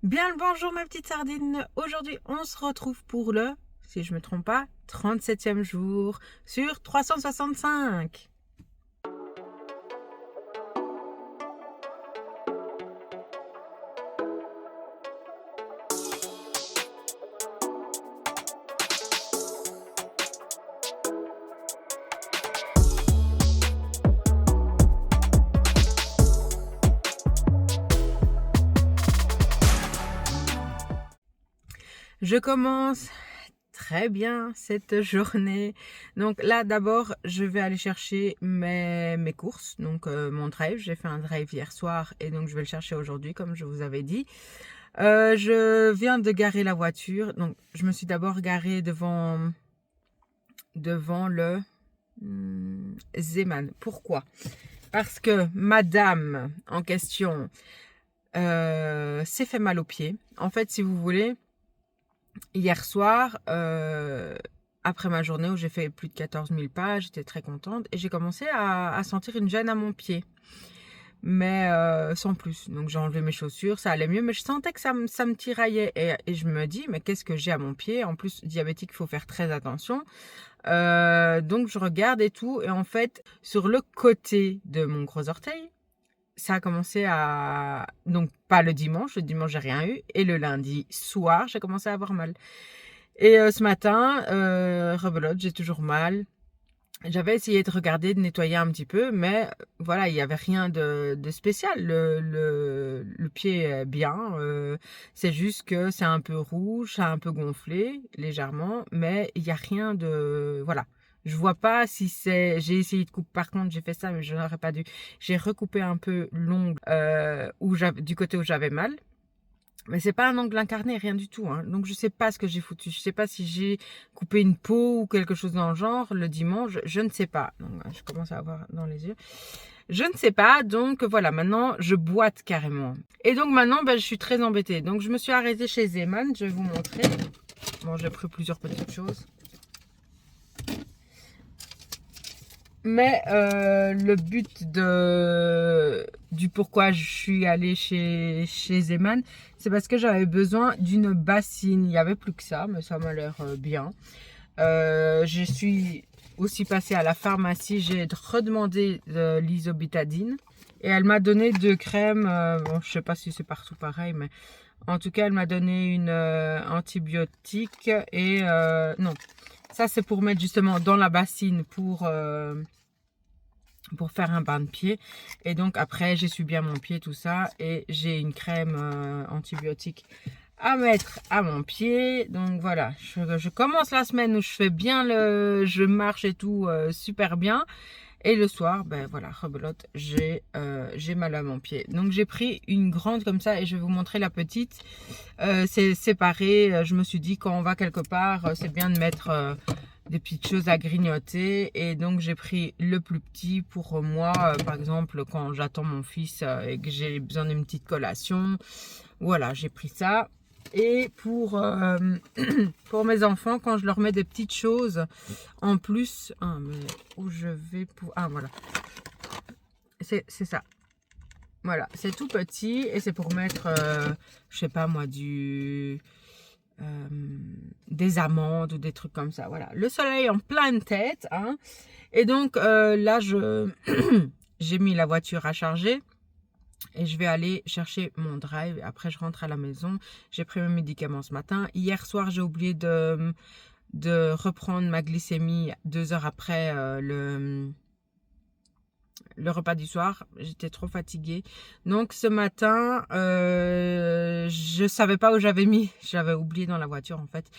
Bien le bonjour ma petite sardine. Aujourd'hui on se retrouve pour le, si je me trompe pas, 37e jour sur 365. Je commence très bien cette journée. Donc là d'abord je vais aller chercher mes courses, donc mon drive. J'ai fait un drive hier soir et donc je vais le chercher aujourd'hui comme je vous avais dit. Je viens de garer la voiture, donc je me suis d'abord garée devant le Zeeman. Pourquoi? Parce que madame en question s'est fait mal aux pieds. En fait, si vous voulez, hier soir, après ma journée où j'ai fait plus de 14 000 pas, j'étais très contente et j'ai commencé à sentir une gêne à mon pied. Mais sans plus. Donc j'ai enlevé mes chaussures, ça allait mieux, mais je sentais que ça me tiraillait. Et je me dis, mais qu'est-ce que j'ai à mon pied? En plus, diabétique, il faut faire très attention. Donc je regarde et tout, et en fait, sur le côté de mon gros orteil, ça a commencé à... Donc pas le dimanche j'ai rien eu, et le lundi soir, j'ai commencé à avoir mal. Et ce matin, rebelote, j'ai toujours mal. J'avais essayé de regarder, de nettoyer un petit peu, mais voilà, il n'y avait rien de spécial. Le pied est bien, c'est juste que c'est un peu rouge, c'est un peu gonflé, légèrement, mais il n'y a rien de... Voilà. Je vois pas si c'est... J'ai essayé de couper, par contre, j'ai fait ça, mais je n'aurais pas dû. J'ai recoupé un peu l'ongle du côté où j'avais mal. Mais c'est pas un ongle incarné, rien du tout, hein. Donc je sais pas ce que j'ai foutu. Je sais pas si j'ai coupé une peau ou quelque chose dans le genre le dimanche. Je ne sais pas. Donc je commence à avoir dans les yeux. Je ne sais pas. Donc voilà, maintenant je boite carrément. Et donc maintenant, je suis très embêtée. Donc je me suis arrêtée chez Zeeman. Je vais vous montrer. Bon, j'ai pris plusieurs petites choses. Mais le but du pourquoi je suis allée chez Zeeman, c'est parce que j'avais besoin d'une bassine. Il n'y avait plus que ça, mais ça m'a l'air bien. Je suis aussi passée à la pharmacie. J'ai redemandé de l'isobétadine. Et elle m'a donné deux crèmes. Bon, je sais pas si c'est partout pareil, mais en tout cas, elle m'a donné une antibiotique. Et non, ça c'est pour mettre justement dans la bassine pour faire un bain de pied. Et donc après j'essuie bien mon pied, tout ça, et j'ai une crème antibiotique à mettre à mon pied. Donc voilà, je commence la semaine où je fais bien je marche et tout super bien, et le soir voilà, rebelote, j'ai mal à mon pied. Donc j'ai pris une grande comme ça et je vais vous montrer la petite. C'est séparé. Je me suis dit, quand on va quelque part, c'est bien de mettre des petites choses à grignoter, et donc j'ai pris le plus petit pour moi, par exemple quand j'attends mon fils et que j'ai besoin d'une petite collation. Voilà, j'ai pris ça. Et pour mes enfants, quand je leur mets des petites choses en plus, ah, mais où je vais pour... Ah voilà, c'est ça. Voilà, c'est tout petit et c'est pour mettre, je sais pas moi, des amandes ou des trucs comme ça. Voilà, le soleil en pleine tête, hein. Et donc là, j'ai mis la voiture à charger et je vais aller chercher mon drive. Après, je rentre à la maison. J'ai pris mes médicaments ce matin. Hier soir, j'ai oublié de reprendre ma glycémie 2 heures après le repas du soir. J'étais trop fatiguée. Donc ce matin, je savais pas où j'avais mis. J'avais oublié dans la voiture en fait.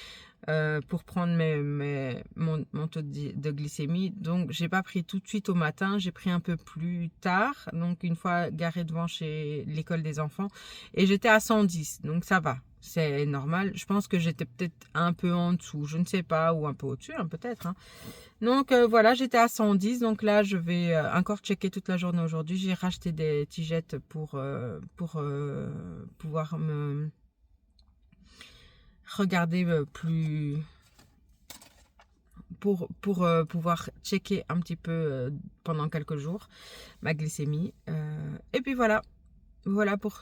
Pour prendre mon taux de glycémie. Donc j'ai pas pris tout de suite au matin, j'ai pris un peu plus tard, donc une fois garée devant chez l'école des enfants, et j'étais à 110, donc ça va, c'est normal. Je pense que j'étais peut-être un peu en dessous, je ne sais pas, ou un peu au-dessus, hein, peut-être, hein. Donc voilà, j'étais à 110, donc là je vais encore checker toute la journée aujourd'hui. J'ai racheté des tigettes pour pouvoir me regarder plus, pour pouvoir checker un petit peu pendant quelques jours ma glycémie. Et puis voilà. voilà pour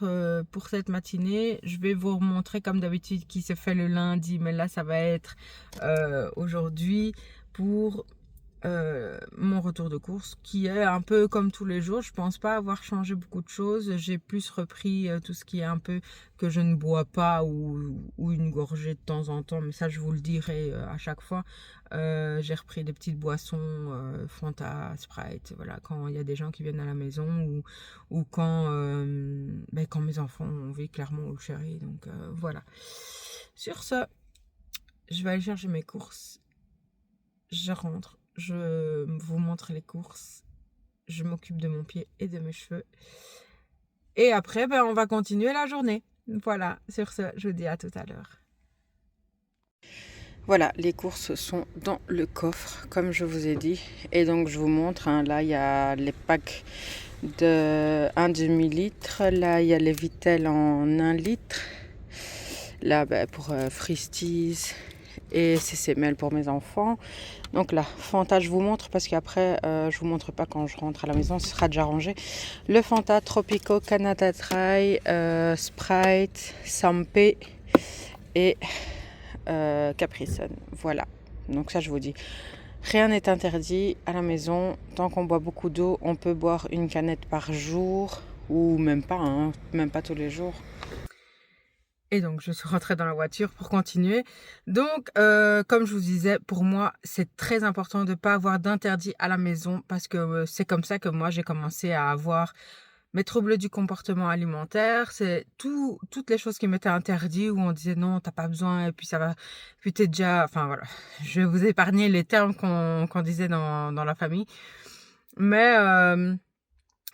cette matinée. Je vais vous remontrer comme d'habitude qui se fait le lundi, mais là ça va être aujourd'hui pour mon retour de course qui est un peu comme tous les jours. Je pense pas avoir changé beaucoup de choses. J'ai plus repris tout ce qui est un peu que je ne bois pas ou une gorgée de temps en temps, mais ça je vous le dirai à chaque fois. J'ai repris des petites boissons, Fanta, Sprite, voilà, quand il y a des gens qui viennent à la maison ou quand mes enfants ont envie, clairement, ou le chéri. Donc voilà. Sur ce, je vais aller chercher mes courses. Je rentre, je vous montre les courses, je m'occupe de mon pied et de mes cheveux. Et après, on va continuer la journée. Voilà, sur ce, je vous dis à tout à l'heure. Voilà, les courses sont dans le coffre, comme je vous ai dit. Et donc, je vous montre, hein, là, il y a les packs de 1 demi-litre. Là, il y a les Vittel en 1 litre. Là, pour Friskies et CCML pour mes enfants. Donc là, Fanta, je vous montre parce qu'après, je vous montre pas quand je rentre à la maison, ce sera déjà rangé. Le Fanta Tropico Canada Dry, Sprite, Sampé et Capri Sun. Voilà, donc ça je vous dis. Rien n'est interdit à la maison. Tant qu'on boit beaucoup d'eau, on peut boire une canette par jour ou même pas, hein, même pas tous les jours. Et donc, je suis rentrée dans la voiture pour continuer. Donc, comme je vous disais, pour moi, c'est très important de ne pas avoir d'interdit à la maison parce que c'est comme ça que moi, j'ai commencé à avoir mes troubles du comportement alimentaire. C'est toutes les choses qui m'étaient interdites où on disait non, t'as pas besoin et puis ça va, puis t'es déjà... Enfin, voilà, je vais vous épargner les termes qu'on disait dans la famille. Mais...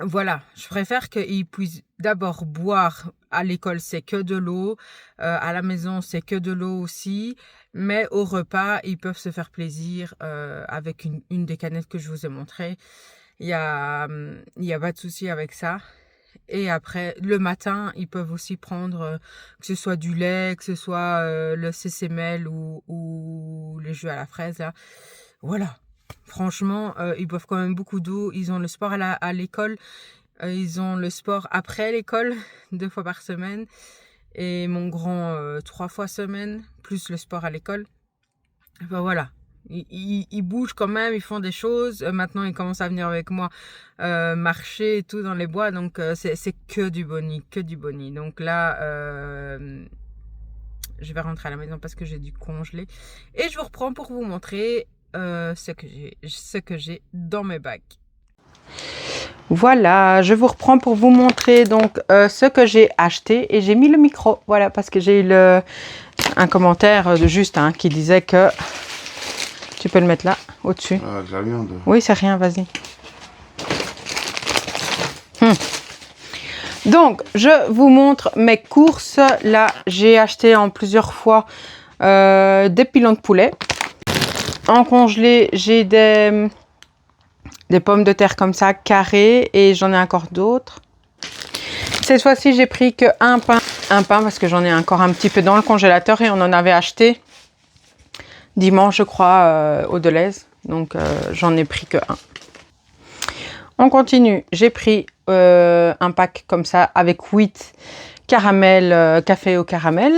voilà, je préfère qu'ils puissent d'abord boire. À l'école, c'est que de l'eau. À la maison, c'est que de l'eau aussi. Mais au repas, ils peuvent se faire plaisir avec une des canettes que je vous ai montrées. Il y a pas de souci avec ça. Et après, le matin, ils peuvent aussi prendre que ce soit du lait, que ce soit le CCML ou les jus à la fraise. Là. Voilà. Franchement, ils boivent quand même beaucoup d'eau. Ils ont le sport à l'école. Ils ont le sport après l'école, 2 fois par semaine. Et mon grand, 3 fois semaine, plus le sport à l'école. Enfin, voilà. Ils bougent quand même, ils font des choses. Maintenant, ils commencent à venir avec moi marcher et tout dans les bois. Donc, c'est que du boni, que du boni. Donc là, je vais rentrer à la maison parce que j'ai dû congeler. Et je vous reprends pour vous montrer ce que j'ai dans mes bacs. Voilà, je vous reprends pour vous montrer donc ce que j'ai acheté et j'ai mis le micro, voilà, parce que j'ai eu un commentaire de Justin qui disait que tu peux le mettre là, au-dessus. Ah, de la viande. Oui, c'est rien, vas-y. Donc, je vous montre mes courses. Là, j'ai acheté en plusieurs fois des pilons de poulet. En congelé, j'ai des pommes de terre comme ça, carrées, et j'en ai encore d'autres. Cette fois-ci, j'ai pris que un pain parce que j'en ai encore un petit peu dans le congélateur et on en avait acheté dimanche, je crois, au Deleuze. Donc, j'en ai pris que un. On continue. J'ai pris un pack comme ça avec 8 caramel, café au caramel,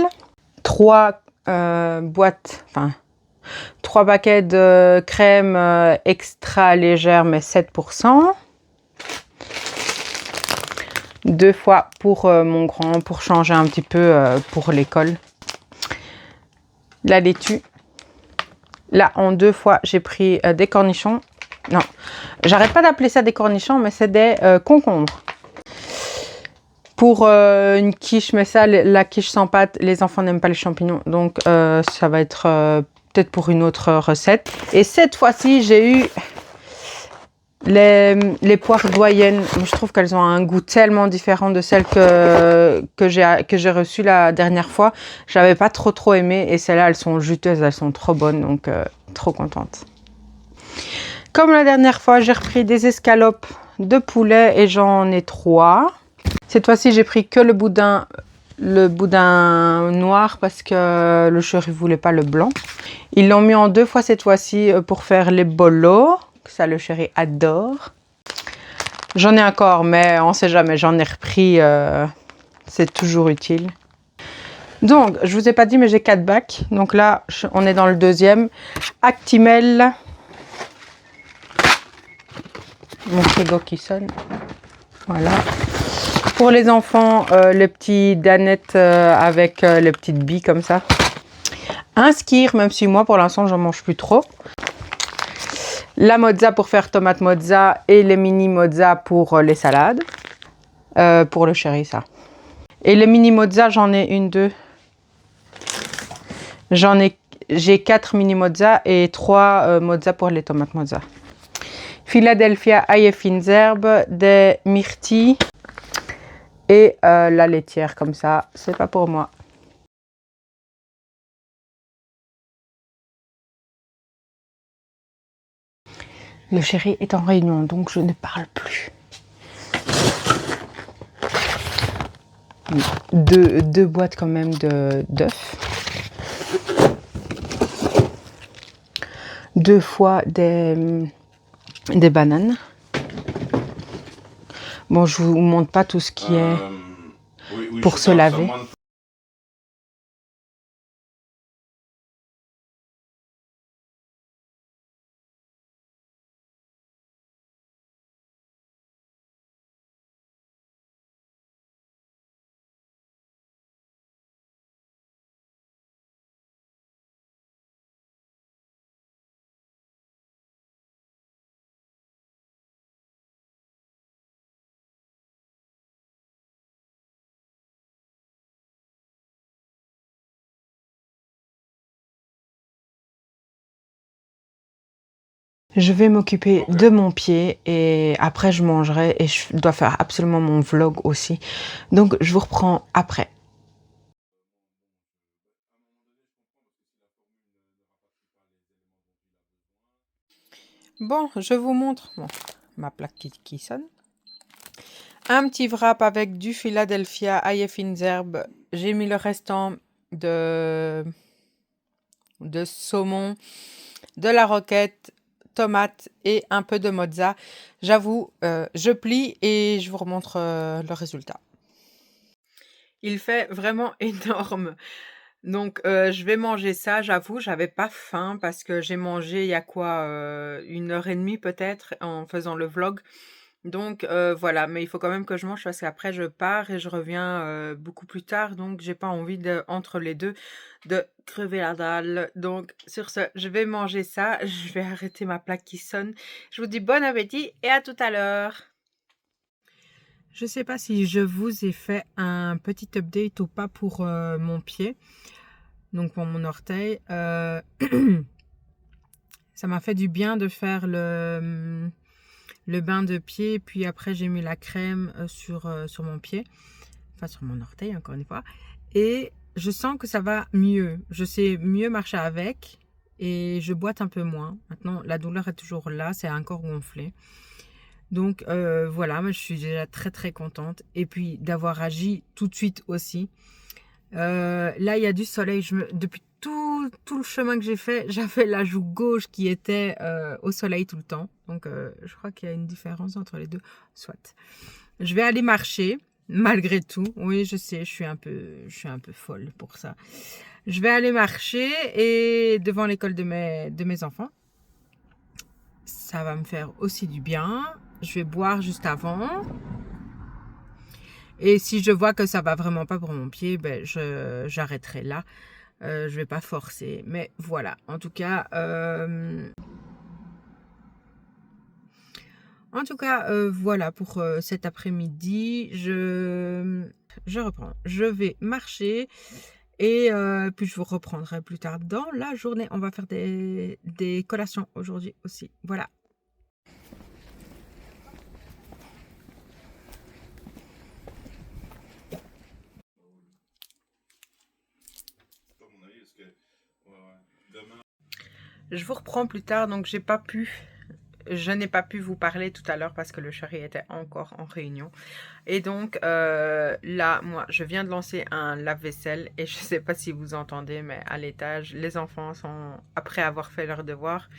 3 boîtes, enfin 3 paquets de crème extra légère mais 7%. 2 fois pour mon grand, pour changer un petit peu pour l'école. La laitue. Là, en 2 fois, j'ai pris des cornichons. Non, j'arrête pas d'appeler ça des cornichons, mais c'est des concombres. Pour une quiche, mais ça, la quiche sans pâte, les enfants n'aiment pas les champignons. Donc, ça va être peut-être pour une autre recette. Et cette fois-ci, j'ai eu les poires doyennes. Je trouve qu'elles ont un goût tellement différent de celles que j'ai reçues la dernière fois. Je n'avais pas trop aimé. Et celles-là, elles sont juteuses, elles sont trop bonnes. Donc, trop contente. Comme la dernière fois, j'ai repris des escalopes de poulet et j'en ai 3. Cette fois-ci, j'ai pris que le boudin noir parce que le chéri ne voulait pas le blanc. Ils l'ont mis en 2 fois cette fois-ci pour faire les bolos. Ça, le chéri adore. J'en ai encore, mais on sait jamais. J'en ai repris. C'est toujours utile. Donc, je vous ai pas dit, mais j'ai 4 bacs. Donc là, on est dans le deuxième. Actimel. Mon frigo qui sonne. Voilà. Pour les enfants, les petits danettes avec les petites billes comme ça. Un skyr, même si moi, pour l'instant, j'en mange plus trop. La mozza pour faire tomate mozza et les mini mozza pour les salades. Pour le chéri, ça. Et les mini mozza, j'en ai une, deux. J'ai 4 mini mozza et 3 mozza pour les tomates mozza. Philadelphia ail et fines herbes, des myrtilles et la laitière comme ça. C'est pas pour moi. Le chéri est en réunion, donc je ne parle plus. Deux boîtes quand même d'œufs. 2 fois des bananes. Bon, je vous montre pas tout ce qui est pour se laver. Je vais m'occuper de mon pied et après je mangerai et je dois faire absolument mon vlog aussi. Donc je vous reprends après. Bon, je vous montre ma plaque qui sonne. Un petit wrap avec du Philadelphia ail et fines herbes. J'ai mis le restant de saumon, de la roquette, tomate et un peu de mozza. J'avoue, je plie et je vous remontre le résultat. Il fait vraiment énorme. Donc, je vais manger ça. J'avoue, j'avais pas faim parce que j'ai mangé il y a quoi, 1 heure et demie peut-être en faisant le vlog. Donc, voilà, mais il faut quand même que je mange parce qu'après je pars et je reviens beaucoup plus tard. Donc, j'ai pas envie entre les deux de crever la dalle. Donc, sur ce, je vais manger ça. Je vais arrêter ma plaque qui sonne. Je vous dis bon appétit et à tout à l'heure. Je sais pas si je vous ai fait un petit update ou pas pour mon pied. Donc pour mon orteil, ça m'a fait du bien de faire le bain de pied. Puis après, j'ai mis la crème sur mon pied. Enfin, sur mon orteil, encore une fois. Et je sens que ça va mieux. Je sais mieux marcher avec. Et je boite un peu moins. Maintenant, la douleur est toujours là. C'est encore gonflé. Donc, voilà. Moi, je suis déjà très, très contente. Et puis, d'avoir agi tout de suite aussi. Là, il y a du soleil. Depuis tout le chemin que j'ai fait, j'avais la joue gauche qui était au soleil tout le temps. Donc, je crois qu'il y a une différence entre les deux. Soit. Je vais aller marcher, malgré tout. Oui, je sais, je suis un peu folle pour ça. Je vais aller marcher et devant l'école de mes enfants. Ça va me faire aussi du bien. Je vais boire juste avant. Et si je vois que ça va vraiment pas pour mon pied, ben j'arrêterai là. Je vais pas forcer. Mais voilà. En tout cas, voilà pour cet après-midi. Je reprends. Je vais marcher. Et puis je vous reprendrai plus tard dans la journée. On va faire des collations aujourd'hui aussi. Voilà. Je vous reprends plus tard, donc je n'ai pas pu vous parler tout à l'heure parce que le chéri était encore en réunion. Et donc là, moi, je viens de lancer un lave-vaisselle et je ne sais pas si vous entendez, mais à l'étage, les enfants sont, après avoir fait leurs devoirs,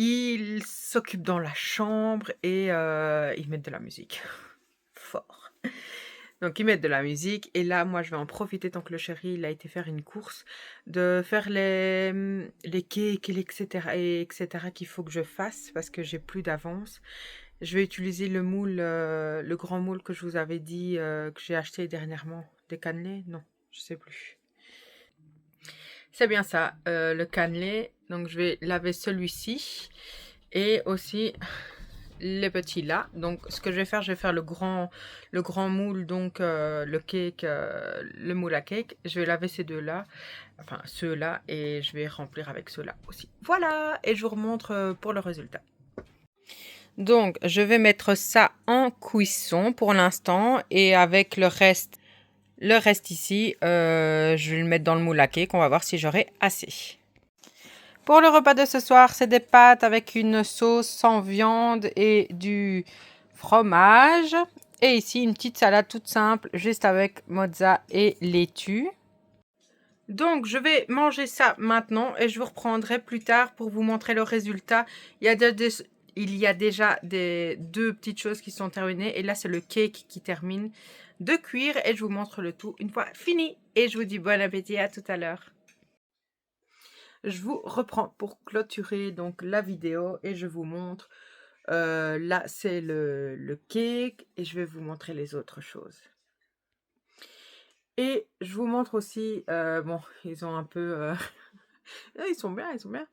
ils s'occupent dans la chambre et ils mettent de la musique. Fort. Donc ils mettent de la musique et là, moi, je vais en profiter tant que le chéri, il a été faire une course, de faire les cakes et etc. qu'il faut que je fasse parce que j'ai plus d'avance. Je vais utiliser le moule, le grand moule que je vous avais dit, que j'ai acheté dernièrement. Des cannelés? Non, je sais plus. C'est bien ça, le cannelé. Donc je vais laver celui-ci et aussi les petits là. Donc ce que je vais faire le grand moule, donc le cake, le moule à cake. Je vais laver ces deux-là, enfin ceux-là, et je vais remplir avec ceux-là aussi. Voilà, et je vous remontre pour le résultat. Donc je vais mettre ça en cuisson pour l'instant et avec le reste ici, je vais le mettre dans le moule à cake. On va voir si j'aurai assez. Pour le repas de ce soir, c'est des pâtes avec une sauce sans viande et du fromage. Et ici, une petite salade toute simple, juste avec mozza et laitue. Donc, je vais manger ça maintenant et je vous reprendrai plus tard pour vous montrer le résultat. Il y a déjà deux petites choses qui sont terminées. Et là, c'est le cake qui termine de cuire. Et je vous montre le tout une fois fini. Et je vous dis bon appétit, à tout à l'heure. Je vous reprends pour clôturer donc la vidéo et je vous montre. Là, c'est le cake et je vais vous montrer les autres choses. Et je vous montre aussi, bon, ils ont un peu... ils sont bien, ils sont bien.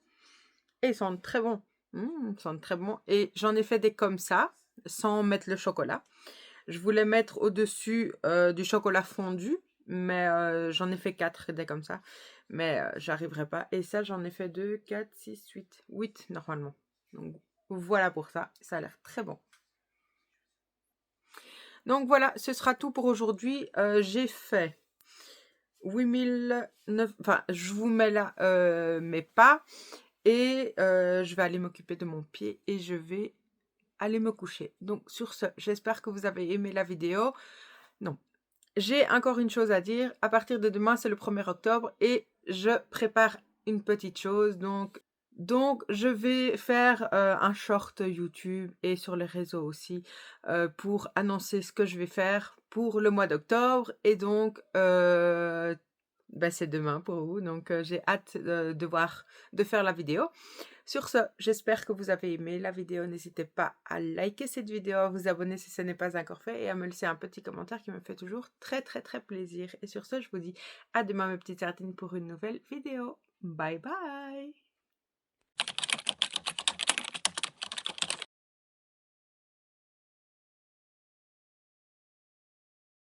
Et ils sont très bons. Ils sont très bons. Et j'en ai fait des comme ça, sans mettre le chocolat. Je voulais mettre au-dessus du chocolat fondu, mais j'en ai fait 4 des comme ça. Mais j'arriverai pas. Et ça, j'en ai fait 2, 4, 6, 8. 8 normalement. Donc voilà pour ça. Ça a l'air très bon. Donc voilà, ce sera tout pour aujourd'hui. J'ai fait 8009... Enfin, je vous mets là mes pas. Et je vais aller m'occuper de mon pied et je vais aller me coucher. Donc sur ce, j'espère que vous avez aimé la vidéo. Non. J'ai encore une chose à dire. À partir de demain, c'est le 1er octobre et je prépare une petite chose. Donc je vais faire un short YouTube et sur les réseaux aussi pour annoncer ce que je vais faire pour le mois d'octobre. Et donc, c'est demain pour vous. Donc, j'ai hâte de faire la vidéo. Sur ce, j'espère que vous avez aimé la vidéo. N'hésitez pas à liker cette vidéo, à vous abonner si ce n'est pas encore fait et à me laisser un petit commentaire qui me fait toujours très très très plaisir. Et sur ce, je vous dis à demain mes petites sardines pour une nouvelle vidéo. Bye bye!